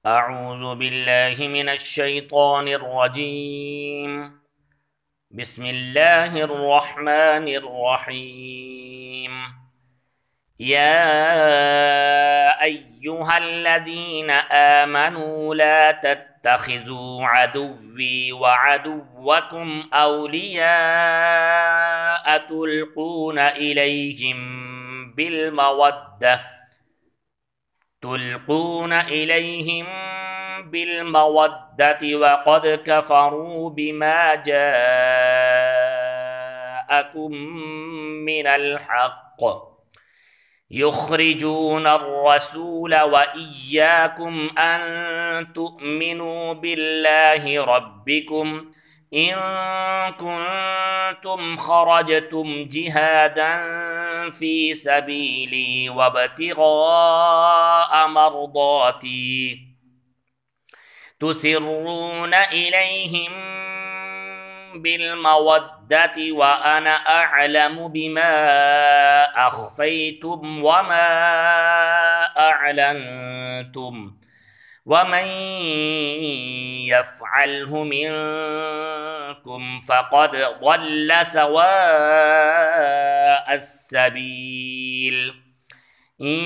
أعوذ بالله من الشيطان الرجيم. بسم الله الرحمن الرحيم. يا أيها الذين آمنوا لا تتخذوا عدوي وعدوكم أولياء تلقون إليهم بالمودة وقد كفروا بما جاءكم من الحق يخرجون الرسول وإياكم أن تؤمنوا بالله ربكم إن كنتم خرجتم جهادا في سبيلي وابتغاء مرضاتي تسرون إليهم بالمودة وأنا أعلم بما أخفيتم وما أعلنتم ومن يفعله منكم فقد ضل سواء السبيل إن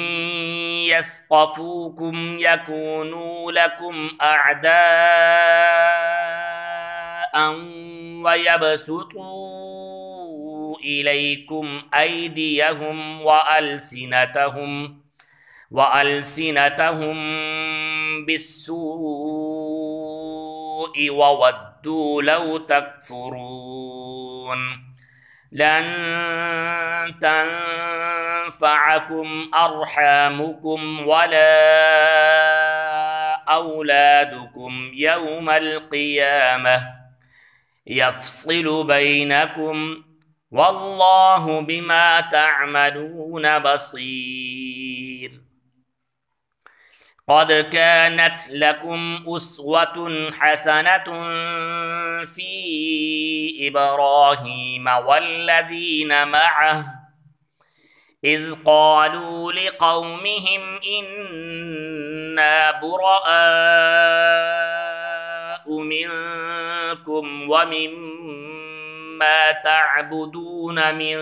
يثقفوكم يكونوا لكم أعداء ويبسطوا إليكم أيديهم وألسنتهم بالسوء وودوا لو تكفرون لن تنفعكم أرحامكم ولا أولادكم يوم القيامة يفصل بينكم والله بما تعملون بصير. قد كانت لكم أسوة حسنة في إبراهيم والذين معه إذ قالوا لقومهم إنا براء منكم ومما تعبدون من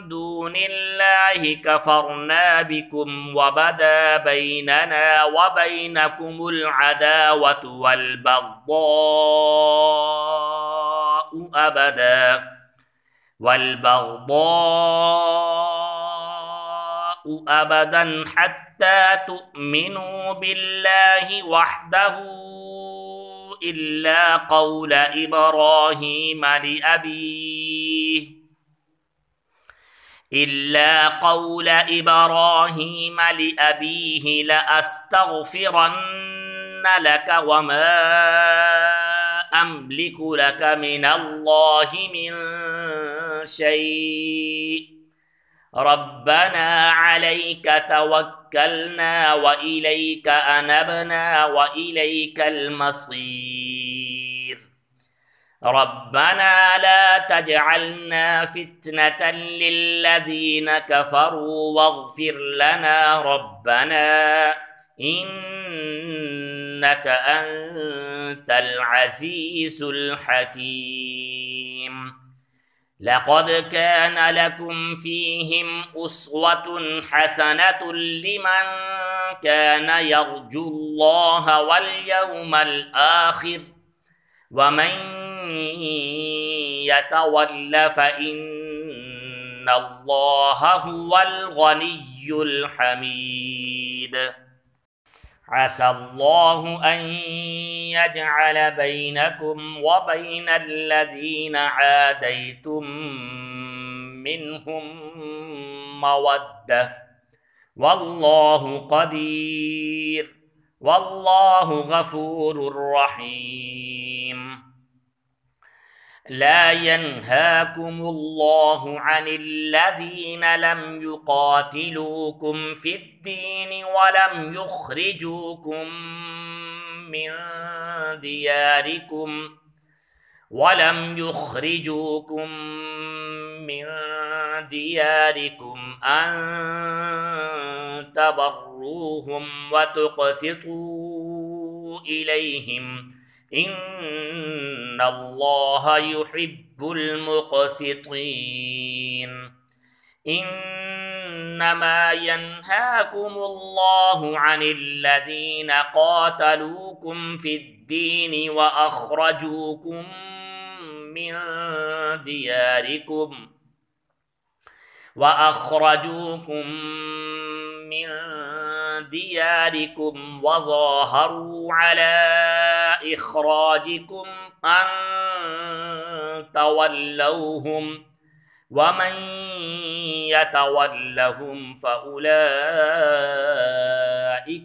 دون الله كفرنا بكم وبدا بيننا وبينكم العداوة والبغضاء أبدا حتى تؤمنوا بالله وحده إلا قول إبراهيم لأبيه لأستغفرن لك وما أملك لك من الله من شيء ربنا عليك توكلنا وإليك أنبنا وإليك المصير ربنا لا تجعلنا فتنة للذين كفروا واغفر لنا ربنا إنك أنت العزيز الحكيم. لقد كان لكم فيهم أسوة حسنة لمن كان يرجو الله واليوم الآخر ومن يتول فإن الله هو الغني الحميد. عسى الله أن يجعل بينكم وبين الذين عاديتم منهم مودة والله قدير والله غفور رحيم. لا ينهاكم الله عن الذين لم يقاتلوكم في الدين ولم يخرجوكم من دياركم ولم يخرجوكم من دياركم أن تبروهم وتقسطوا إليهم إن الله يحب المقسطين. إنما ينهاكم الله عن الذين قاتلوكم في الدين من دياركم من دياركم وظاهروا على إخراجكم أن تولوهم ومن يتولهم فأولئك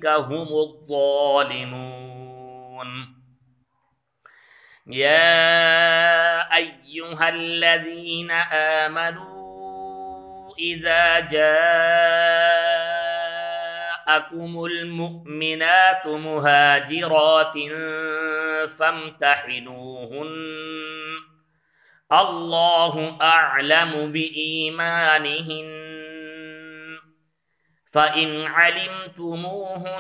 هم الظالمون. يا أيها الذين آمنوا إذا جاءكم المؤمنات مهاجرات فامتحنوهن الله أعلم بإيمانهن فإن علمتموهن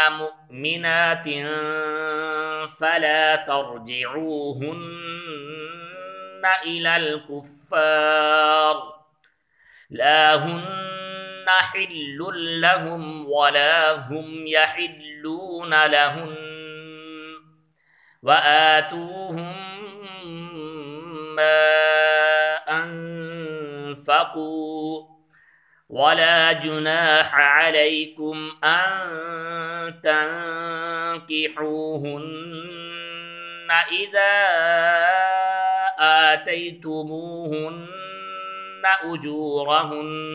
مؤمنات فلا ترجعوهن إلى الكفار لا هن حل لهم ولا هم يحلون لهن وآتوهم ما أنفقوا ولا جناح عليكم أن تنكحوهن إذا آتيتموهن أجورهن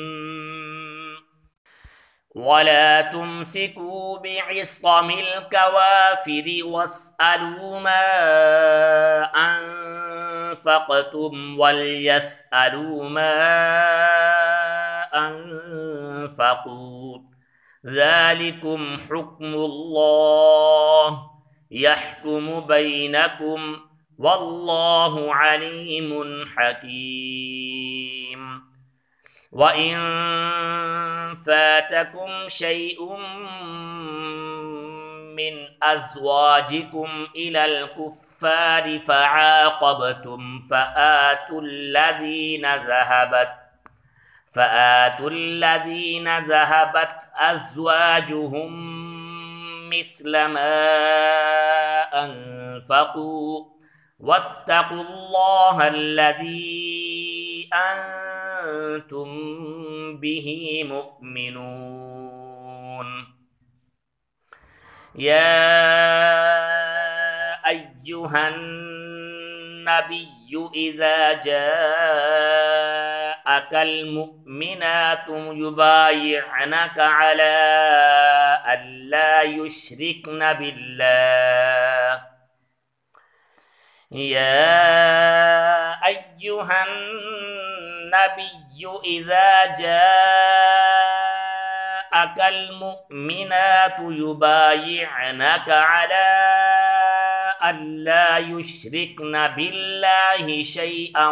ولا تمسكوا بعصم الكوافر واسألوا ما أنفقتم وليسألوا ما أنفقوا ذلكم حكم الله يحكم بينكم والله عليم حكيم. وإن فاتكم شيء من أزواجكم إلى الكفار فعاقبتم فآتوا الذين ذهبت أزواجهم مثل ما أنفقوا واتقوا الله الذي أنتم به مؤمنون. يا أيها النبي إذا جاءك المؤمنات يبايعنك على ألا يشركن بالله إذا جاءك المؤمنات يبايعنك على ألا يشركن بالله شيئا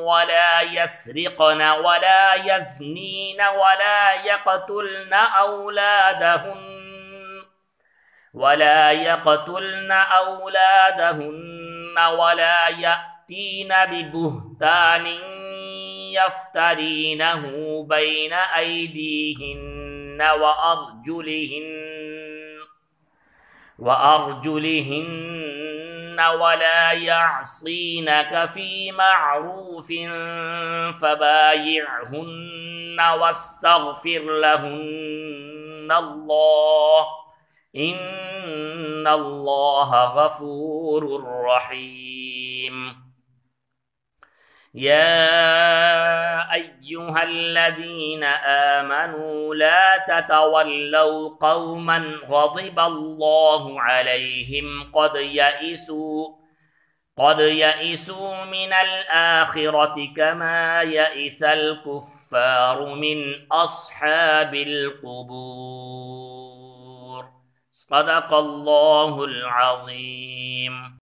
ولا يسرقن ولا يزنين ولا يقتلن أولادهن ولا يأتين ببهتان يفترينه بين أيديهن وأرجلهن ولا يعصينك في معروف فبايعهن واستغفر لهن الله إن الله غفور رحيم. يا أيها الذين آمنوا لا تتولوا قوما غضب الله عليهم قد يئسوا من الآخرة كما يئس الكفار من أصحاب القبور. صدق الله العظيم.